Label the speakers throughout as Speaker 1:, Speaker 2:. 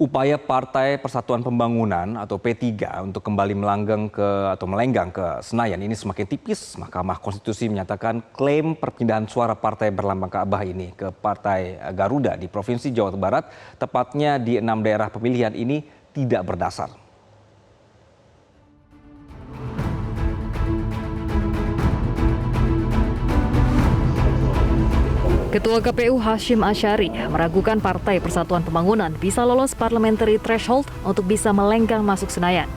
Speaker 1: Upaya Partai Persatuan Pembangunan atau P3 untuk kembali melenggang ke Senayan ini semakin tipis. Mahkamah Konstitusi menyatakan klaim perpindahan suara partai berlambang Ka'bah ini ke Partai Garuda di Provinsi Jawa Barat, tepatnya di 6 daerah pemilihan ini tidak berdasar.
Speaker 2: Ketua KPU Hashim Asyari meragukan Partai Persatuan Pembangunan bisa lolos parliamentary threshold untuk bisa melenggang masuk Senayan.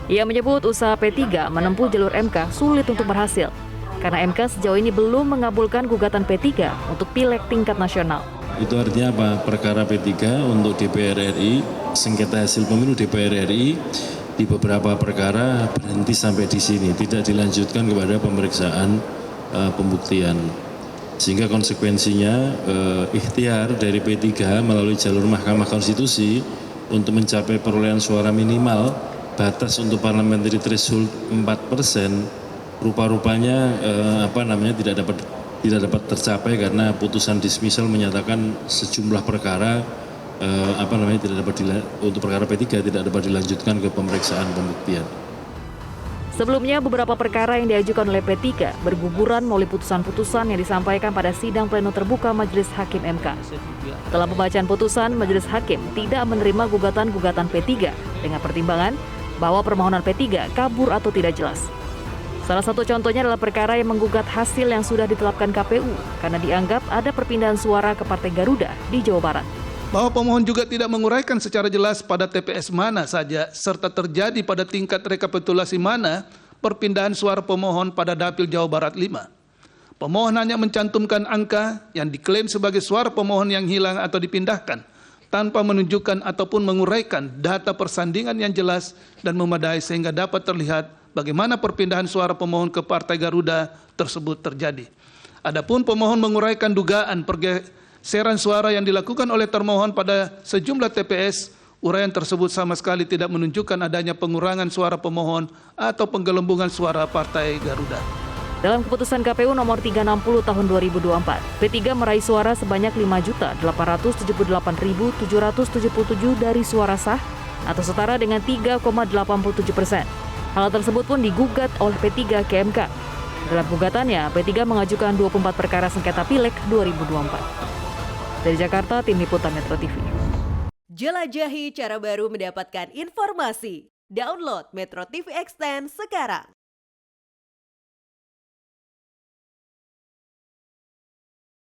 Speaker 2: Ia menyebut usaha P3 menempuh jalur MK sulit untuk berhasil, karena MK sejauh ini belum mengabulkan gugatan P3 untuk pileg tingkat nasional.
Speaker 3: Itu artinya apa? Perkara P3 untuk DPR RI, sengketa hasil pemilu DPR RI, di beberapa perkara berhenti sampai di sini, tidak dilanjutkan kepada pemeriksaan pembuktian. Sehingga konsekuensinya ikhtiar dari P3 melalui jalur Mahkamah Konstitusi untuk mencapai perolehan suara minimal batas untuk parliamentary threshold 4%, rupa-rupanya tidak dapat tercapai karena putusan dismissal menyatakan sejumlah perkara untuk perkara P3 tidak dapat dilanjutkan ke pemeriksaan pembuktian.
Speaker 2: Sebelumnya, beberapa perkara yang diajukan oleh P3 berguguran melalui putusan-putusan yang disampaikan pada sidang pleno terbuka Majelis Hakim MK. Setelah pembacaan putusan, Majelis Hakim tidak menerima gugatan-gugatan P3 dengan pertimbangan bahwa permohonan P3 kabur atau tidak jelas. Salah satu contohnya adalah perkara yang menggugat hasil yang sudah ditetapkan KPU karena dianggap ada perpindahan suara ke Partai Garuda di Jawa Barat.
Speaker 4: Bahwa pemohon juga tidak menguraikan secara jelas pada TPS mana saja serta terjadi pada tingkat rekapitulasi mana perpindahan suara pemohon pada Dapil Jawa Barat 5. Pemohon hanya mencantumkan angka yang diklaim sebagai suara pemohon yang hilang atau dipindahkan tanpa menunjukkan ataupun menguraikan data persandingan yang jelas dan memadai sehingga dapat terlihat bagaimana perpindahan suara pemohon ke Partai Garuda tersebut terjadi. Adapun pemohon menguraikan dugaan pergeseran suara yang dilakukan oleh termohon pada sejumlah TPS, uraian tersebut sama sekali tidak menunjukkan adanya pengurangan suara pemohon atau penggelembungan suara Partai Garuda.
Speaker 2: Dalam keputusan KPU nomor 360 tahun 2024, P3 meraih suara sebanyak 5.878.777 dari suara sah atau setara dengan 3,87%. Hal tersebut pun digugat oleh P3 ke MK. Dalam gugatannya, P3 mengajukan 24 perkara sengketa Pileg 2024. Dari Jakarta, Tim Liputan Metro TV.
Speaker 5: Jelajahi cara baru mendapatkan informasi. Download Metro TV Extend sekarang.